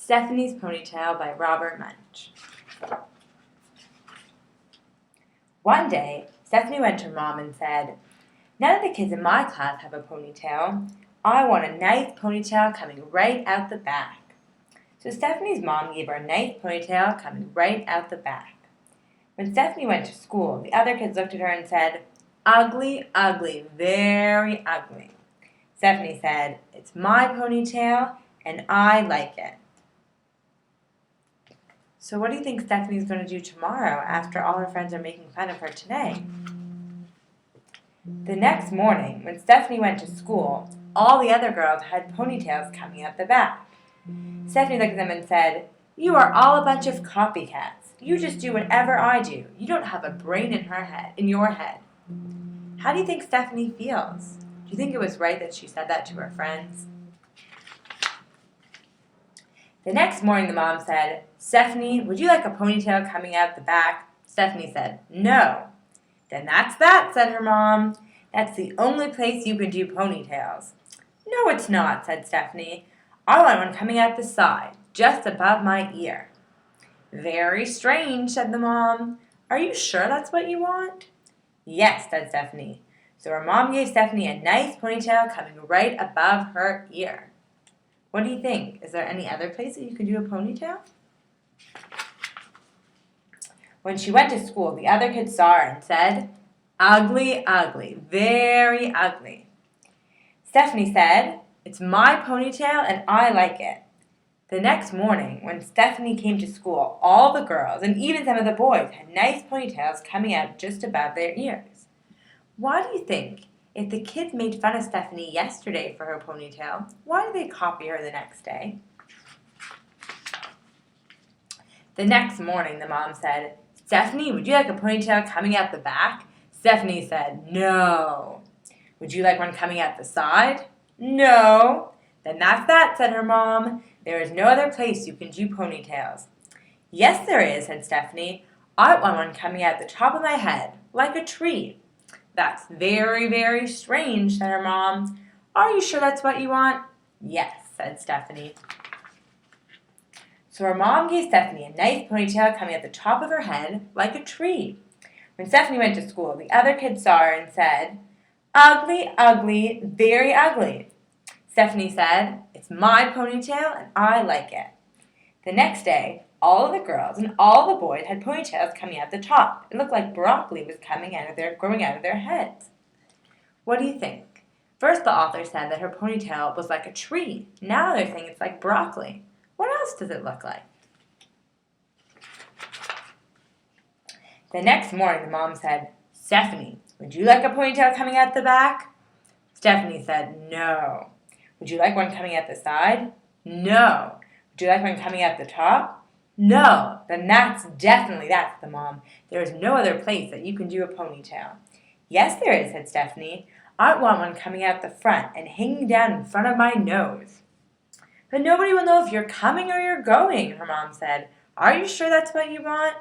Stephanie's Ponytail by Robert Munch. One day, Stephanie went to her mom and said, "None of the kids in my class have a ponytail. I want a nice ponytail coming right out the back." So Stephanie's mom gave her a nice ponytail coming right out the back. When Stephanie went to school, the other kids looked at her and said, "Ugly, ugly, very ugly." Stephanie said, "It's my ponytail and I like it." So what do you think Stephanie's going to do tomorrow after all her friends are making fun of her today? The next morning, when Stephanie went to school, all the other girls had ponytails coming out the back. Stephanie looked at them and said, "You are all a bunch of copycats. You just do whatever I do. You don't have a brain in your head." How do you think Stephanie feels? Do you think it was right that she said that to her friends? The next morning, the mom said, "Stephanie, would you like a ponytail coming out the back?" Stephanie said, "No." "Then that's that," said her mom. "That's the only place you can do ponytails." "No, it's not," said Stephanie. "I want one coming out the side, just above my ear." "Very strange," said the mom. "Are you sure that's what you want?" "Yes," said Stephanie. So her mom gave Stephanie a nice ponytail coming right above her ear. What do you think? Is there any other place that you could do a ponytail? When she went to school, the other kids saw her and said, "Ugly, ugly, very ugly." Stephanie said, "It's my ponytail and I like it." The next morning, when Stephanie came to school, all the girls, and even some of the boys, had nice ponytails coming out just above their ears. Why do you think? If the kids made fun of Stephanie yesterday for her ponytail, why did they copy her the next day? The next morning, the mom said, "Stephanie, would you like a ponytail coming out the back?" Stephanie said, "No." "Would you like one coming out the side?" "No." "Then that's that," said her mom. "There is no other place you can do ponytails." "Yes, there is," said Stephanie. "I want one coming out the top of my head, like a tree." "That's very, very strange," said her mom. "Are you sure that's what you want?" "Yes," said Stephanie. So her mom gave Stephanie a nice ponytail coming at the top of her head, like a tree. When Stephanie went to school, the other kids saw her and said, "Ugly, ugly, very ugly." Stephanie said, "It's my ponytail and I like it." The next day, all of the girls and all the boys had ponytails coming out the top. It looked like broccoli was growing out of their heads. What do you think? First, the author said that her ponytail was like a tree. Now they're saying it's like broccoli. What else does it look like? The next morning, the mom said, "Stephanie, would you like a ponytail coming out the back?" Stephanie said, "No." "Would you like one coming out the side?" "No." "Would you like one coming out the top?" "No." "Then that's the mom. There is no other place that you can do a ponytail." "Yes, there is," said Stephanie. "I want one coming out the front and hanging down in front of my nose." "But nobody will know if you're coming or you're going," her mom said. "Are you sure that's what you want?"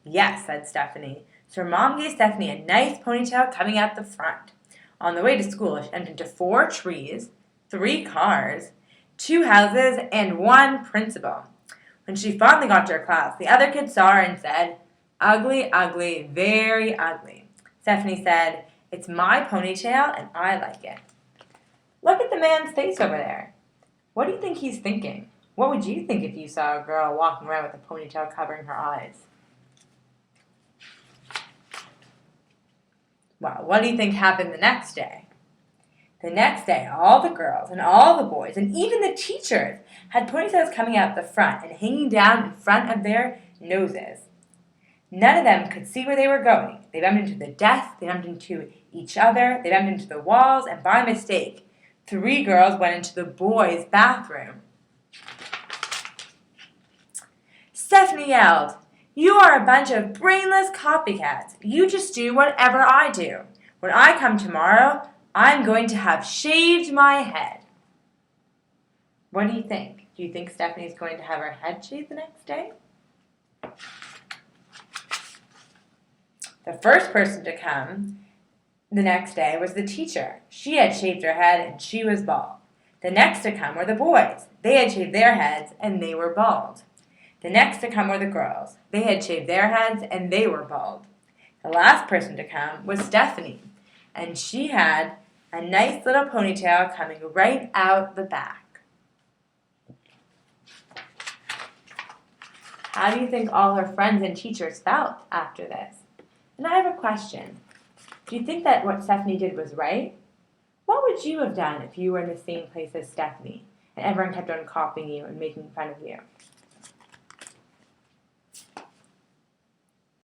"Yes," said Stephanie. So her mom gave Stephanie a nice ponytail coming out the front. On the way to school, she went into 4 trees, 3 cars, 2 houses, and 1 principal. When she finally got to her class, the other kids saw her and said, "Ugly, ugly, very ugly." Stephanie said, "It's my ponytail and I like it." Look at the man's face over there. What do you think he's thinking? What would you think if you saw a girl walking around with a ponytail covering her eyes? Well, what do you think happened the next day? The next day, all the girls and all the boys and even the teachers had ponytails coming out the front and hanging down in front of their noses. None of them could see where they were going. They bumped into the desk, they bumped into each other, they bumped into the walls, and by mistake, 3 girls went into the boys' bathroom. Stephanie yelled, "You are a bunch of brainless copycats. You just do whatever I do. When I come tomorrow, I'm going to have shaved my head." What do you think? Do you think Stephanie's going to have her head shaved the next day? The first person to come the next day was the teacher. She had shaved her head and she was bald. The next to come were the boys. They had shaved their heads, and they were bald. The next to come were the girls. They had shaved their heads, and they were bald. The last person to come was Stephanie, and she had a nice little ponytail coming right out the back. How do you think all her friends and teachers felt after this? And I have a question. Do you think that what Stephanie did was right? What would you have done if you were in the same place as Stephanie and everyone kept on copying you and making fun of you?